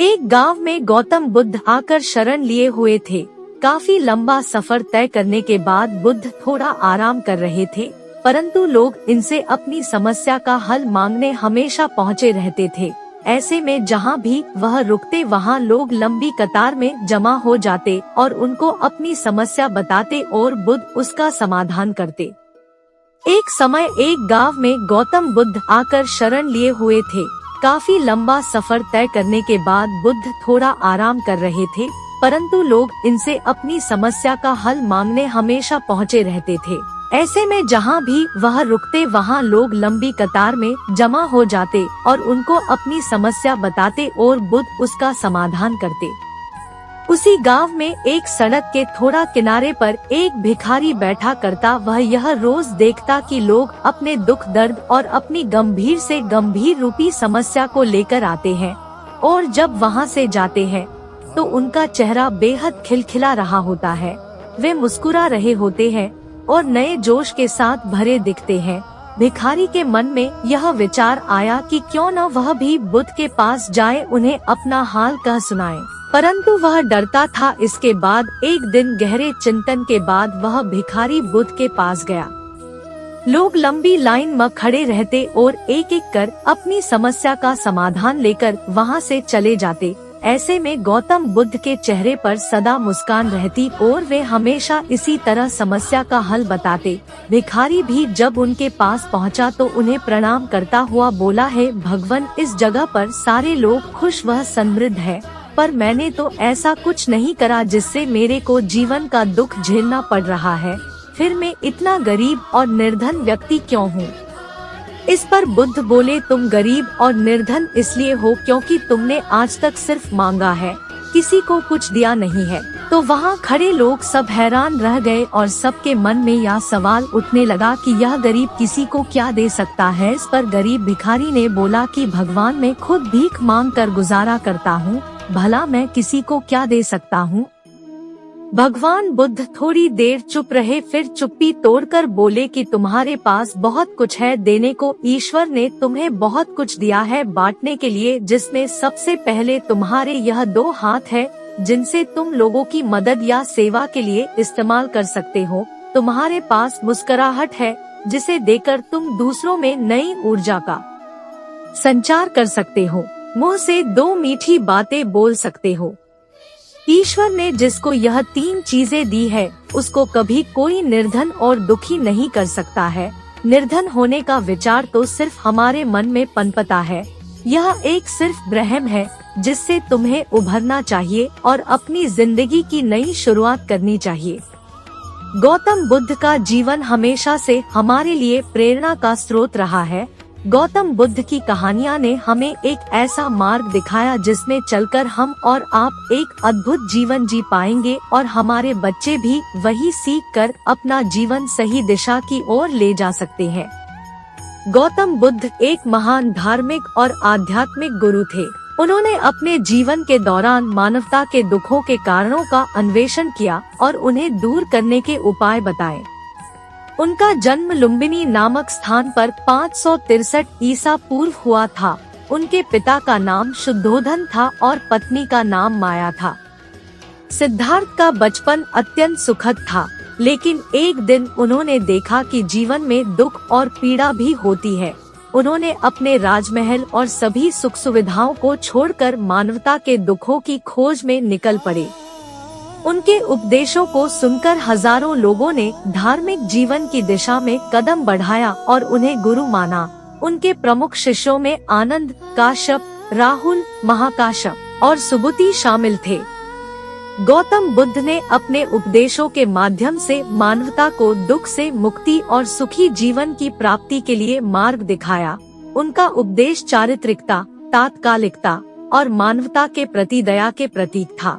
एक गांव में गौतम बुद्ध आकर शरण लिए हुए थे। काफी लंबा सफर तय करने के बाद बुद्ध थोड़ा आराम कर रहे थे, परंतु लोग इनसे अपनी समस्या का हल मांगने हमेशा पहुँचे रहते थे। ऐसे में जहाँ भी वह रुकते वहाँ लोग लंबी कतार में जमा हो जाते और उनको अपनी समस्या बताते और बुद्ध उसका समाधान करते। एक समय एक गांव में गौतम बुद्ध आकर शरण लिए हुए थे। काफी लंबा सफर तय करने के बाद बुद्ध थोड़ा आराम कर रहे थे, परंतु लोग इनसे अपनी समस्या का हल मांगने हमेशा पहुँचे रहते थे। ऐसे में जहाँ भी वह रुकते वहाँ लोग लंबी कतार में जमा हो जाते और उनको अपनी समस्या बताते और बुद्ध उसका समाधान करते। उसी गांव में एक सड़क के थोड़ा किनारे पर एक भिखारी बैठा करता। वह यह रोज देखता कि लोग अपने दुख दर्द और अपनी गंभीर से गंभीर रूपी समस्या को लेकर आते हैं और जब वहां से जाते हैं तो उनका चेहरा बेहद खिलखिला रहा होता है। वे मुस्कुरा रहे होते हैं और नए जोश के साथ भरे दिखते हैं। भिखारी के मन में यह विचार आया कि क्यों न वह भी बुद्ध के पास जाए, उन्हें अपना हाल कह सुनाए, परंतु वह डरता था। इसके बाद एक दिन गहरे चिंतन के बाद वह भिखारी बुद्ध के पास गया। लोग लंबी लाइन में खड़े रहते और एक एक कर अपनी समस्या का समाधान लेकर वहां से चले जाते। ऐसे में गौतम बुद्ध के चेहरे पर सदा मुस्कान रहती और वे हमेशा इसी तरह समस्या का हल बताते। भिखारी भी जब उनके पास पहुंचा तो उन्हें प्रणाम करता हुआ बोला, है भगवान, इस जगह पर सारे लोग खुश व समृद्ध है, पर मैंने तो ऐसा कुछ नहीं करा जिससे मेरे को जीवन का दुख झेलना पड़ रहा है। फिर मैं इतना गरीब और निर्धन व्यक्ति क्यों हूँ? इस पर बुद्ध बोले, तुम गरीब और निर्धन इसलिए हो क्योंकि तुमने आज तक सिर्फ मांगा है, किसी को कुछ दिया नहीं है। तो वहाँ खड़े लोग सब हैरान रह गए और सबके मन में यह सवाल उठने लगा कि यह गरीब किसी को क्या दे सकता है। इस पर गरीब भिखारी ने बोला कि भगवान, मैं खुद भीख मांग कर गुजारा करता हूँ, भला मैं किसी को क्या दे सकता हूँ? भगवान बुद्ध थोड़ी देर चुप रहे, फिर चुप्पी तोड़कर बोले कि तुम्हारे पास बहुत कुछ है देने को। ईश्वर ने तुम्हें बहुत कुछ दिया है बांटने के लिए, जिसमें सबसे पहले तुम्हारे यह 2 हाथ है जिनसे तुम लोगों की मदद या सेवा के लिए इस्तेमाल कर सकते हो। तुम्हारे पास मुस्कुराहट है जिसे देकर तुम दूसरों में नई ऊर्जा का संचार कर सकते हो। मुंह से 2 मीठी बातें बोल सकते हो। ईश्वर ने जिसको यह 3 चीजें दी है उसको कभी कोई निर्धन और दुखी नहीं कर सकता है। निर्धन होने का विचार तो सिर्फ हमारे मन में पनपता है। यह एक सिर्फ भ्रम है जिससे तुम्हें उभरना चाहिए और अपनी जिंदगी की नई शुरुआत करनी चाहिए। गौतम बुद्ध का जीवन हमेशा से हमारे लिए प्रेरणा का स्रोत रहा है। गौतम बुद्ध की कहानियां ने हमें एक ऐसा मार्ग दिखाया जिसमें चलकर हम और आप एक अद्भुत जीवन जी पाएंगे और हमारे बच्चे भी वही सीख कर अपना जीवन सही दिशा की ओर ले जा सकते हैं। गौतम बुद्ध एक महान धार्मिक और आध्यात्मिक गुरु थे। उन्होंने अपने जीवन के दौरान मानवता के दुखों के कारणों का अन्वेषण किया और उन्हें दूर करने के उपाय बताए। उनका जन्म लुम्बिनी नामक स्थान पर 563 ईसा पूर्व हुआ था। उनके पिता का नाम शुद्धोधन था और पत्नी का नाम माया था। सिद्धार्थ का बचपन अत्यंत सुखद था, लेकिन एक दिन उन्होंने देखा कि जीवन में दुख और पीड़ा भी होती है। उन्होंने अपने राजमहल और सभी सुख सुविधाओं को छोड़कर मानवता के दुखों की खोज में निकल पड़े। उनके उपदेशों को सुनकर हजारों लोगों ने धार्मिक जीवन की दिशा में कदम बढ़ाया और उन्हें गुरु माना। उनके प्रमुख शिष्यों में आनंद, काश्यप, राहुल, महाकाश्यप और सुबुति शामिल थे। गौतम बुद्ध ने अपने उपदेशों के माध्यम से मानवता को दुख से मुक्ति और सुखी जीवन की प्राप्ति के लिए मार्ग दिखाया। उनका उपदेश चारित्रिकता, तात्कालिकता और मानवता के प्रति दया के प्रतीक था।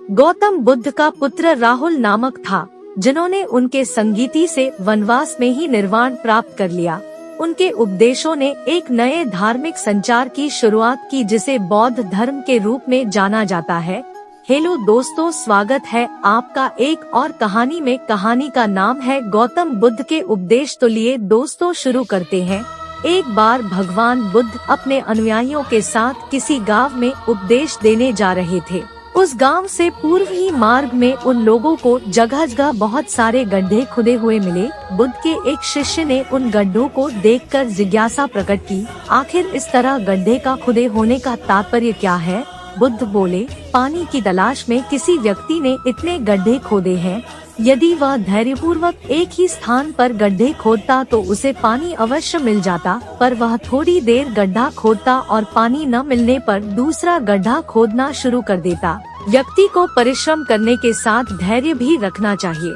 गौतम बुद्ध का पुत्र राहुल नामक था, जिन्होंने उनके संगीति से वनवास में ही निर्वाण प्राप्त कर लिया। उनके उपदेशों ने एक नए धार्मिक संचार की शुरुआत की जिसे बौद्ध धर्म के रूप में जाना जाता है। हेलो दोस्तों, स्वागत है आपका एक और कहानी में। कहानी का नाम है गौतम बुद्ध के उपदेश। तो लिए दोस्तों शुरू करते हैं। एक बार भगवान बुद्ध अपने अनुयायियों के साथ किसी गांव में उपदेश देने जा रहे थे। उस गांव से पूर्व ही मार्ग में उन लोगों को जगह जगह बहुत सारे गड्ढे खुदे हुए मिले। बुद्ध के एक शिष्य ने उन गड्ढों को देखकर जिज्ञासा प्रकट की, आखिर इस तरह गड्ढे का खुदे होने का तात्पर्य क्या है? बुद्ध बोले, पानी की तलाश में किसी व्यक्ति ने इतने गड्ढे खोदे हैं। यदि वह धैर्यपूर्वक एक ही स्थान पर गड्ढे खोदता तो उसे पानी अवश्य मिल जाता, पर वह थोड़ी देर गड्ढा खोदता और पानी न मिलने पर दूसरा गड्ढा खोदना शुरू कर देता। व्यक्ति को परिश्रम करने के साथ धैर्य भी रखना चाहिए।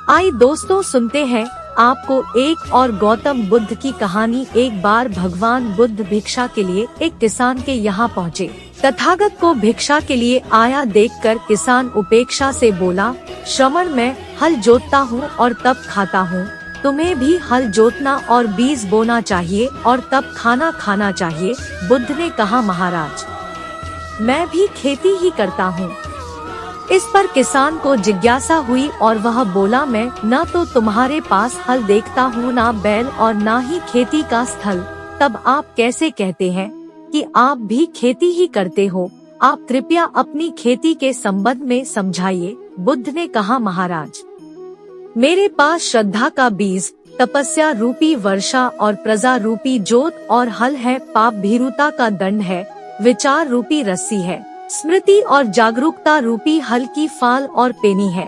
आइए दोस्तों, सुनते हैं आपको एक और गौतम बुद्ध की कहानी। एक बार भगवान बुद्ध भिक्षा के लिए एक किसान के यहाँ पहुँचे। तथागत को भिक्षा के लिए आया देखकर किसान उपेक्षा से बोला, श्रमण, मैं हल जोतता हूँ और तब खाता हूँ। तुम्हें भी हल जोतना और बीज बोना चाहिए और तब खाना खाना चाहिए। बुद्ध ने कहा, महाराज, मैं भी खेती ही करता हूँ। इस पर किसान को जिज्ञासा हुई और वह बोला, मैं न तो तुम्हारे पास हल देखता हूँ, ना बैल और ना ही खेती का स्थल, तब आप कैसे कहते हैं कि आप भी खेती ही करते हो? आप कृपया अपनी खेती के संबंध में समझाइए। बुद्ध ने कहा, महाराज, मेरे पास श्रद्धा का बीज, तपस्या रूपी वर्षा और प्रजा रूपी जोत और हल है। पाप भीरुता का दंड है, विचार रूपी रस्सी है, स्मृति और जागरूकता रूपी हल की फाल और पेनी है।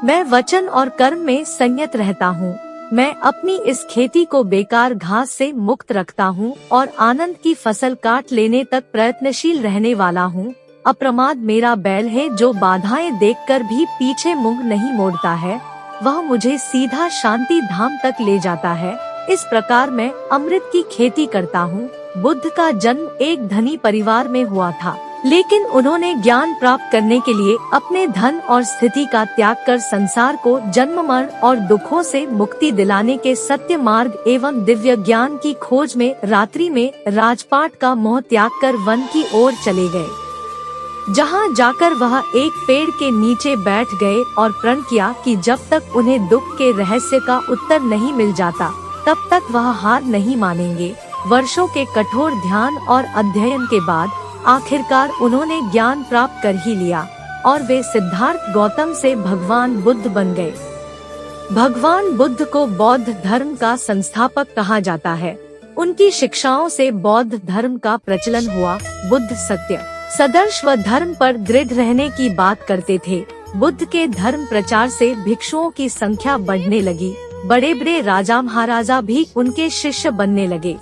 मैं वचन और कर्म में संयत रहता हूँ। मैं अपनी इस खेती को बेकार घास से मुक्त रखता हूँ और आनंद की फसल काट लेने तक प्रयत्नशील रहने वाला हूँ। अप्रमाद मेरा बैल है, जो बाधाएं देखकर भी पीछे मुंह नहीं मोड़ता है। वह मुझे सीधा शांति धाम तक ले जाता है। इस प्रकार मैं अमृत की खेती करता हूँ। बुद्ध का जन्म एक धनी परिवार में हुआ था, लेकिन उन्होंने ज्ञान प्राप्त करने के लिए अपने धन और स्थिति का त्याग कर संसार को जन्म मरण और दुखों से मुक्ति दिलाने के सत्य मार्ग एवं दिव्य ज्ञान की खोज में रात्रि में राजपाट का मोह त्याग कर वन की ओर चले गए। जहाँ जाकर वह एक पेड़ के नीचे बैठ गए और प्रण किया कि जब तक उन्हें दुख के रहस्य का उत्तर नहीं मिल जाता, तब तक वह हार नहीं मानेंगे। वर्षों के कठोर ध्यान और अध्ययन के बाद आखिरकार उन्होंने ज्ञान प्राप्त कर ही लिया और वे सिद्धार्थ गौतम से भगवान बुद्ध बन गए। भगवान बुद्ध को बौद्ध धर्म का संस्थापक कहा जाता है। उनकी शिक्षाओं से बौद्ध धर्म का प्रचलन हुआ। बुद्ध सत्य, सदर्श व धर्म पर दृढ़ रहने की बात करते थे। बुद्ध के धर्म प्रचार से भिक्षुओं की संख्या बढ़ने लगी। बड़े बड़े राजा महाराजा भी उनके शिष्य बनने लगे।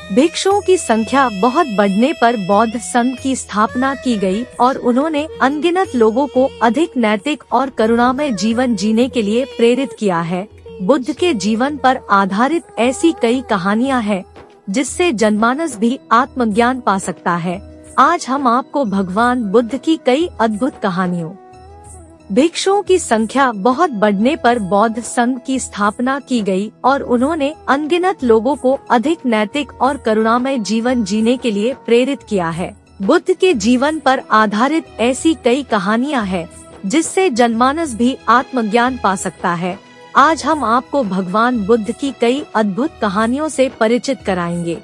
भिक्षुओं की संख्या बहुत बढ़ने पर बौद्ध संघ की स्थापना की गई और उन्होंने अनगिनत लोगों को अधिक नैतिक और करुणामय जीवन जीने के लिए प्रेरित किया है। बुद्ध के जीवन पर आधारित ऐसी कई कहानियां हैं जिससे जनमानस भी आत्मज्ञान पा सकता है। आज हम आपको भगवान बुद्ध की कई अद्भुत कहानियों। भिक्षुओं की संख्या बहुत बढ़ने पर बौद्ध संघ की स्थापना की गई और उन्होंने अनगिनत लोगों को अधिक नैतिक और करुणामय जीवन जीने के लिए प्रेरित किया है। बुद्ध के जीवन पर आधारित ऐसी कई कहानियां हैं जिससे जनमानस भी आत्मज्ञान पा सकता है। आज हम आपको भगवान बुद्ध की कई अद्भुत कहानियों से परिचित कराएंगे।